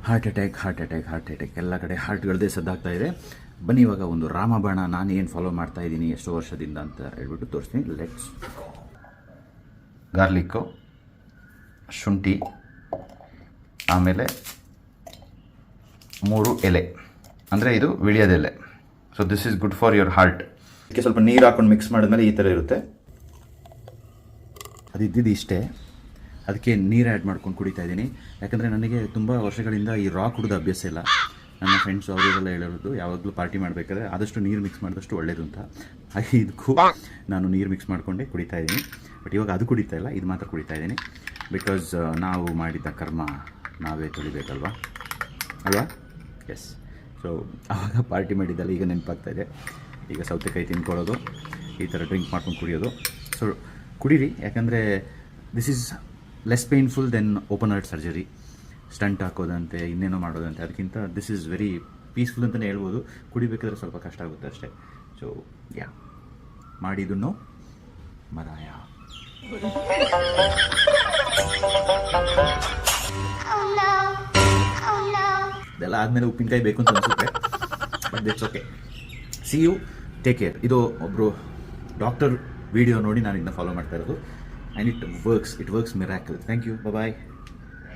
Heart attack ಎಲ್ಲ ಕಡೆ ಹಾರ್ಟ್ಗಳದ್ದೇ ಸದ್ದಾಗ್ತಾ ಇದೆ. ಬನ್ನಿ ಇವಾಗ ಒಂದು ರಾಮಬಾಣ ನಾನು ಏನು ಫಾಲೋ ಮಾಡ್ತಾ ಇದ್ದೀನಿ ಎಷ್ಟೋ ವರ್ಷದಿಂದ ಅಂತ ಹೇಳ್ಬಿಟ್ಟು ತೋರಿಸ್ತೀನಿ. ಲೆಟ್ಸ್. ಗಾರ್ಲಿಕ್ಕು, ಶುಂಠಿ, ಆಮೇಲೆ 3 ಎಲೆ, ಅಂದರೆ ಇದು ವಿಳಿಯೋದೆಲೆ. So this is good for your heart. ಇದಕ್ಕೆ ಸ್ವಲ್ಪ ನೀರು ಹಾಕೊಂಡು ಮಿಕ್ಸ್ ಮಾಡಿದ್ಮೇಲೆ ಈ ಥರ ಇರುತ್ತೆ. ಅದಿದ್ದು ಇಷ್ಟೇ. ಅದಕ್ಕೆ ನೀರು ಆ್ಯಡ್ ಮಾಡ್ಕೊಂಡು ಕುಡಿತಾ ಇದ್ದೀನಿ. ಯಾಕಂದರೆ ನನಗೆ ತುಂಬ ವರ್ಷಗಳಿಂದ ಈ ರಾ ಕುಡಿದ ಅಭ್ಯಾಸ ಇಲ್ಲ. ನನ್ನ ಫ್ರೆಂಡ್ಸ್ ಅವರಿಗೆಲ್ಲ ಹೇಳಿರೋದು ಯಾವಾಗಲೂ ಪಾರ್ಟಿ ಮಾಡಬೇಕಾದ್ರೆ ಆದಷ್ಟು ನೀರು ಮಿಕ್ಸ್ ಮಾಡಿದಷ್ಟು ಒಳ್ಳೇದು ಅಂತ. ಇದಕ್ಕೂ ನಾನು ನೀರು ಮಿಕ್ಸ್ ಮಾಡಿಕೊಂಡೇ ಕುಡಿತಾ ಇದ್ದೀನಿ. ಬಟ್ ಇವಾಗ ಅದು ಕುಡಿತಾ ಇಲ್ಲ, ಇದು ಮಾತ್ರ ಕುಡಿತಾ ಇದ್ದೀನಿ. ಬಿಕಾಸ್ ನಾವು ಮಾಡಿದ ಕರ್ಮ ನಾವೇ ತೊಳಿಬೇಕಲ್ವಾ ಅಲ್ವಾ? ಎಸ್. ಸೊ ಆವಾಗ ಪಾರ್ಟಿ ಮಾಡಿದ್ದಲ್ಲ ಈಗ ನೆನಪಾಗ್ತಾ ಇದೆ. ಈಗ ಸೌತೆಕಾಯಿ ತಿನ್ಕೊಳ್ಳೋದು, ಈ ಥರ ಡ್ರಿಂಕ್ ಮಾಡ್ಕೊಂಡು ಕುಡಿಯೋದು. ಸೊ ಕುಡೀರಿ, ಯಾಕಂದರೆ this is less painful than open heart surgery. Stent ಹಾಕೋದಂತೆ, ಇನ್ನೇನೋ ಮಾಡೋದಂತೆ. ಅದಕ್ಕಿಂತ ದಿಸ್ ಈಸ್ ವೆರಿ ಪೀಸ್ಫುಲ್ ಅಂತಲೇ ಹೇಳ್ಬೋದು. ಕುಡಿಬೇಕಾದ್ರೆ ಸ್ವಲ್ಪ ಕಷ್ಟ ಆಗುತ್ತೆ ಅಷ್ಟೇ. ಸೊ ಯಾ, ಮಾಡಿದನ್ನು ಮರಾಯ. ಇದೆಲ್ಲ ಆದಮೇಲೆ ಉಪ್ಪಿನಕಾಯಿ ಬೇಕು ಅಂತ ಅನಿಸುತ್ತೆ. But that's okay. See you, take care. ಇದು ಒಬ್ಬರು ಡಾಕ್ಟರ್ ವಿಡಿಯೋ ನೋಡಿ ನಾನು ಇದನ್ನ ಫಾಲೋ ಮಾಡ್ತಾ ಇರೋದು. And it works miracle. Thank you. Bye.